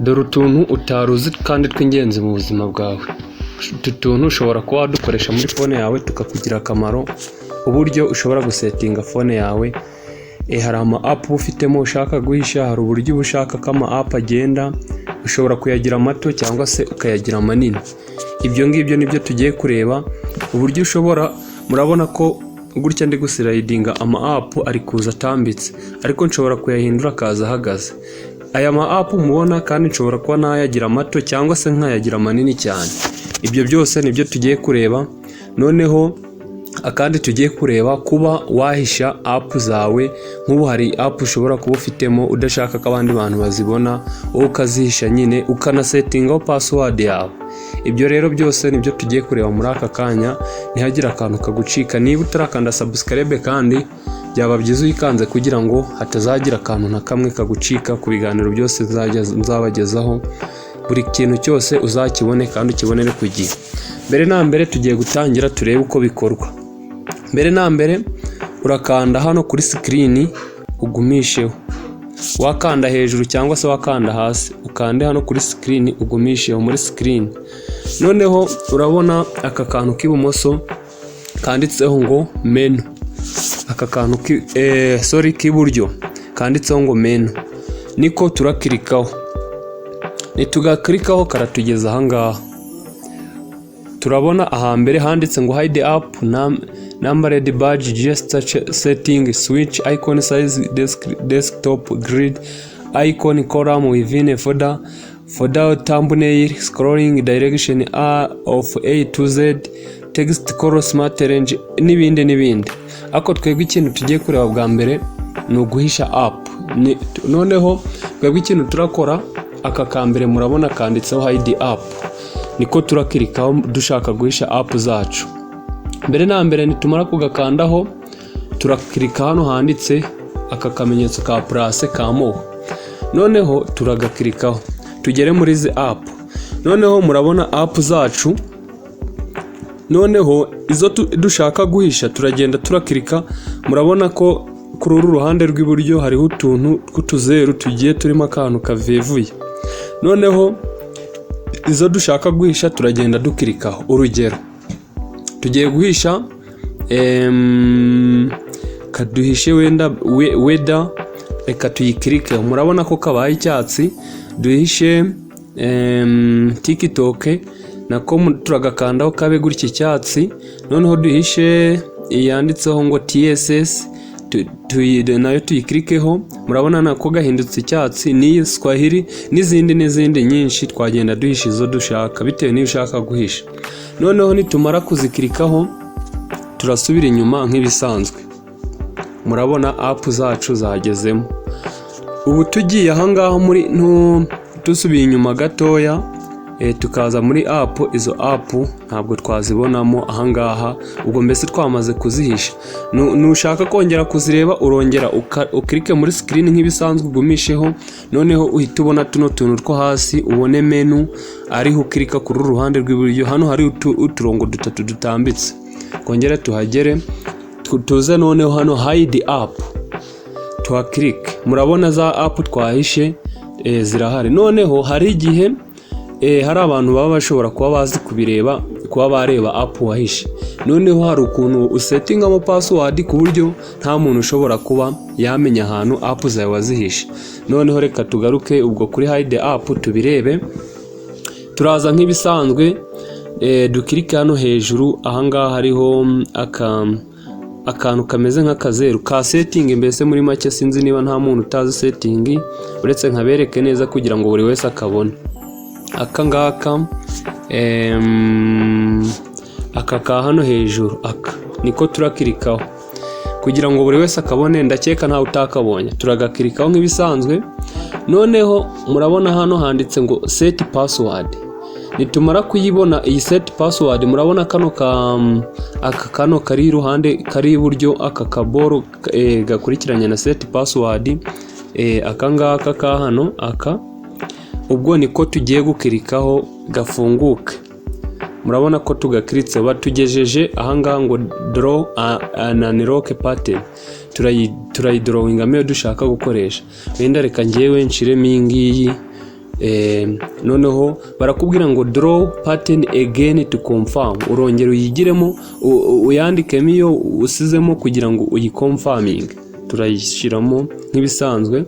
Dore utuntu utaruzi kandi tw'ingenzi mu buzima bwawe. Utu tuntu ushobora kuba wadukoresha muri fone yawe tukakugira akamaro, uburyo ushobora gusetinga fone yawe. Hari ama app ufitemo ushaka guhisha, hari uburyo uba ushaka ko ama app agenda, ushobora kuyagira mato cyangwa se ukayagira manini. Ibyo ngibyo nibyo tugiye kureba, uburyo ushobora, murabona ko gutya ndi guslidinga ama app ari kuza atambitse, ariko nshobora kuyahindura akaza ahagaze. Aya ma app mubona kandi nshobora kuba nayagira mato cyangwa se nkayagira manini cyane. Ibyo byose nibyo tugiye kureba. Noneho akandi tugiye kureba kuba wahisha app zawe. Nk'ubu hari app ushobora kuba ufitemo udashaka ko abandi bantu bazibona, wowe ukazihisha nyine ukanasetingaho password yawe. Ibyo rero byose nibyo tugiye kureba muri aka kanya, ntihagira akantu kagucika. Niba utarakanda subscribe kandi byaba byiza uyikanze kugira ngo hatazagira akantu na kamwe kagucika ku biganiro byose nzabagezaho. Buri kintu cyose uzakibone kandi ukibonere ku gihe. Mbere na mbere tugiye gutangira turebe uko bikorwa. Mbere na mbere urakanda hano kuri screen ugumisheho. Wakanda hejuru cyangwa se wakanda hasi, ukande hano kuri screen ugumisheho muri screen. Noneho urabona aka kantu k'ibumoso kanditseho ngo menu. Aka kantu k'iburyo kanditseho ngo menu. Niko turakirikaho. Nitugakirikaho karatugeza aha ngaha. Turabona ahambere handitse ngo hide app, numbered badge, gesture setting, switch, icon size, desktop grid, icon column within a folder, thumbnail, scrolling direction of A to Z, text color, smart range n'ibindi. Ako twebwe ikintu tugiye kureba bwa mbere ni uguhisha app. Noneho twebwe ikintu turakora, aka kambere murabona kanditseho hide app. Niko turakirikaho dushaka guhisha app zacu. Mbere na mbere nitumara kugakandaho, turakirika hano handitse aka kamenyetso ka plus kamo. Noneho turagakirikaho tugere muri izi app. Noneho murabona app zacu. Noneho izo dushaka guhisha turagenda turakirika. Murabona ko kuri uru ruhande rw'iburyo hariho utuntu tw'utuzeru tugiye turimo akantu kavevuye. Noneho izo dushaka guhisha turagenda dukirikaho. Urugero tugiye guhisha kaduhishe weda, reka tuyikirikeho. Murabona ko kabaye icyatsi. Duhishe TikTok, nako turagakandaho kabe gutya icyatsi. Noneho duhishe yanditseho ngo TSS, nayo tuyikirikeho. Murabona nako gahindutse icyatsi. Ni Swahili n'izindi nyinshi twagenda duhisha izo dushaka bitewe n'ibyo ushaka guhisha. Noneho nitumara kuzikirikaho turasubira inyuma nk'ibisanzwe. Murabona app zacu zagezemo. Ubu tugiye aha ngaha muri dusubiye inyuma gatoya, tukaza muri app. Izo app ntabwo twazibonamo aha ngaha, ubwo mbese twamaze kuzihisha. Nushaka kongera kuzireba urongera ukirike muri screen nk'ibisanzwe ugumisheho. Noneho uhita ubona tuno tuntu two hasi, ubone menu ariho ukirika kuri ruhande rw'iburyo. Hano hari uturongo dutatu dutambitse. Kongera tuhagere, tuze noneho hano hide app, tuhakirike. Murabona za app twahishe zirahari. Noneho hari igihe hari abantu baba bashobora kuba bazi kubireba, kuba bareba app wahishe. Noneho hari ukuntu usetingamo password ku buryo nta muntu ushobora kuba yamenya ahantu app zawe wazihishe. Noneho reka tugaruke ubwo kuri hide app tubirebe. Turaza nk'ibisanzwe, dukirike hano hejuru. Aha ngaha hariho akantu kameze nk'akazeru ka setting. Mbese muri make sinzi niba nta muntu utazi setting, uretse nkabereke neza kugira ngo buri wese akabone. Aka ngaka aka ka hano hejuru, aka niko turakirikaho kugira ngo buri wese akabone. Ndakeka ntawe utakabonye. Turagakirikaho nk'ibisanzwe. Noneho murabona hano handitse ngo set password. Nitumara kuyibona iyi set password, murabona aka kano kari iruhande kari iburyo, aka kaboro gakurikiranye na set password. Aka ngaka ka hano, aka ubwo niko tugiye gukirikaho gafunguke. Murabona ko tugakiritse. Batugejeje aha ngaha ngo draw an unlock pattern. turayidrawinga meyo dushaka gukoresha. Wenda reka ngewe nshiremo iyi ngiyi noneho barakubwira ngo draw pattern again to confirm, urongera uyigiremo uyandikemo iyo usizemo kugira ngo uyiconfirming. Turayishyiramo nk'ibisanzwe.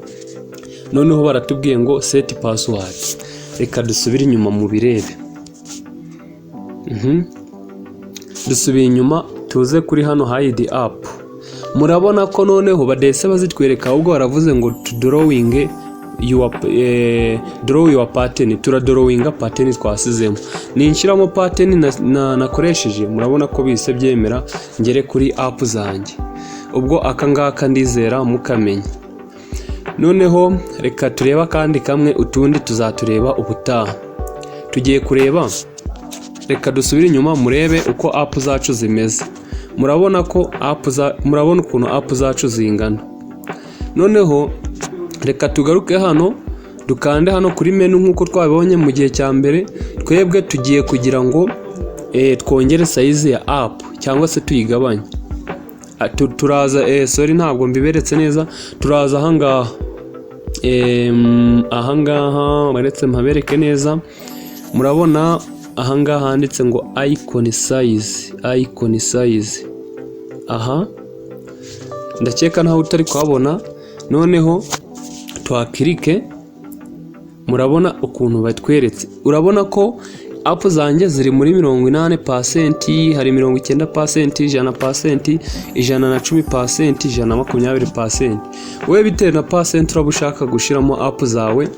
Noneho baratubwiye ngo set password. Reka dusubire inyuma mu birebe. Dusubiye inyuma tuze kuri hano hide app. Murabona ko noneho badese bazitwereka, ahubwo baravuze ngo to drawing draw your pattern. Turadrawinga pattern twasizemo. Ninshiramo pattern nakoresheje, murabona ko bise byemera ngere kuri app zanjye. Ubwo akangaka ndizera mukamenya. Noneho reka tureba kandi kamwe, utundi tuzatureba ubutaha. Tugiye kureba, reka dusubire inyuma murebe uko app zacu zimeze. Murabona ko murabona ukuntu app zacu zingana. Noneho reka tugaruke hano, dukande hano kuri menu nkuko twabibonye mu gihe cya mbere. Twebwe tugiye kugira ngo twongere size ya app cyangwa se tuyigabanye. Turaza sorry ntabwo mbiberetse neza. Turaza ahangaha baretse mpabereke neza. Murabona ahangaha handitse ngo icon size. Aha ndakeka naho utari kuhabona. Noneho twakirike, murabona ukuntu batweretse. Urabona ko app zanjye ziri muri 80%, hari 90%, 100%, 110%, 120%. Wewe bitewe na percent uraba ushaka gushiramo app zawe,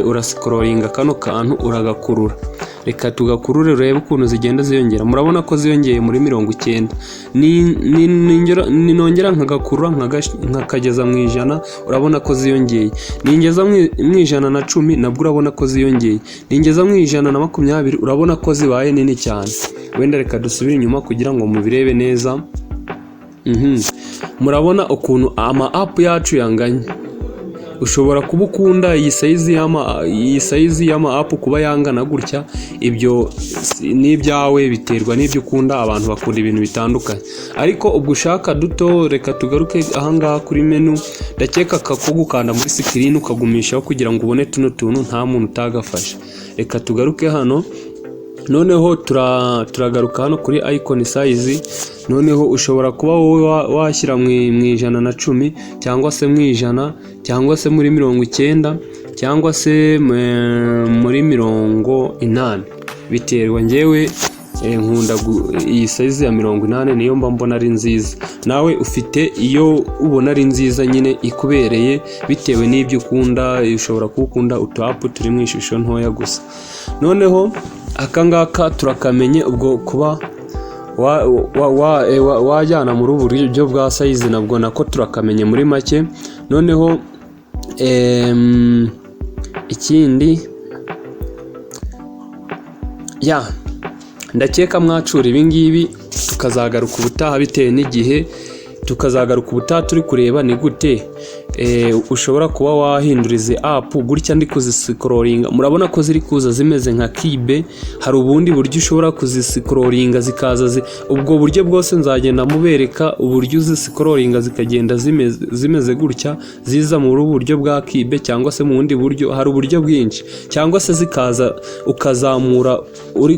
urascrollinga kano kantu uragakurura. Reka tugakurure urebe ukuntu zigenda ziyongera. Murabona ko ziyongeye muri 90. Ninongera nkagakurura nkakageza mu 100, urabona ko ziyongeye. Ningeza mu 110 nabwo urabona ko ziyongeye. Ningeza mu 120 urabona ko zibaye nini cyane. Wenda reka dusubire inyuma kugira ngo mubirebe neza. Murabona ukuntu ama app yacu yanganye. Ushobora kuba ukunda iyi size y'ama app kuba yangana gutya. Ibyo ni ibyawe, biterwa n'ibyo ukunda. Abantu bakunda ibintu bitandukanye, ariko ubwo ushaka duto, reka tugaruke ahangaha kuri menu. Ndakeka ko gukanda muri screen ukagumishaho kugira ngo ubone tuno tuntu nta muntu utagafasha. Reka tugaruke hano. Noneho turagaruka hano kuri icon size. Noneho ushobora kuba wowe washyira mu 110 cyangwa se mu 100 cyangwa se muri 90 cyangwa se muri 80. Biterwa, ngewe nkunda iyi size ya 80 niyo mba mbona ari nziza. Nawe ufite iyo ubona ari nziza nyine ikubereye bitewe n'ibyo ukunda. Ushobora kubukunda utu app turi mu ishusho ntoya gusa. Noneho akangaka turakamenye, ubwo kuba wajyana muri uburyo bwa size nabwo nako turakamenye muri make. Noneho ikindi ndakeka mwacura ibingibi, tukazagaruka ubutaha bitewe n'igihe. Tukazagaruka ubutaha turi kureba ni gute ushobora kuba wahinduriza app gutya ndi kuziscrollinga. Murabona ko ziri kuza zimeze nka kibe. Hari ubundi buryo ushobora kuziscrollinga zikaza ubwo buryo bwose nzagenda mubereka uburyo uziscrollinga zikagenda zimeze gutya, ziza mu buryo bwa kibe cyangwa se mu bundi buryo. Hari uburyo bwinshi, cyangwa se zikaza ukazamura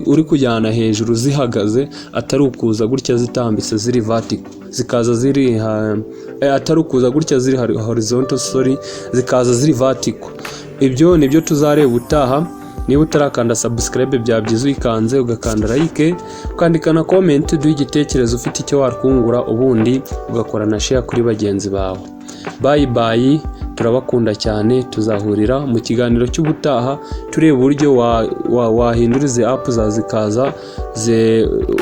uri kujyana hejuru zihagaze, atari ukuza gutya zitambitse ziri vertical. Zikaza ziri atari ukuza gutya ziri horizontal, zikaza ziri vertical. Ibyo nibyo tuzareba utaha. Niba utarakanda subscribe byabyiza uyikanze, ugakanda like, ukandika na comment, duha igitekerezo ufite icyo wakungura, ubundi ugakora na share kuri bagenzi bawe. Bye bye, turabakunda cyane. Tuzahurira mu kiganiro cy'ubutaha tureba uburyo wahinduriza app zikaza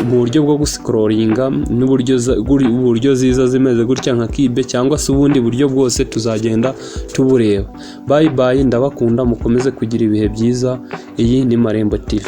mu buryo bwo guscrollinga, n'uburyo ziza zimeze gutya nka kibe, cyangwa se ubundi buryo bwose tuzagenda tubureba. Bye bye, ndabakunda, mukomeze kugira ibihe byiza. Iyi ni Marembo TV.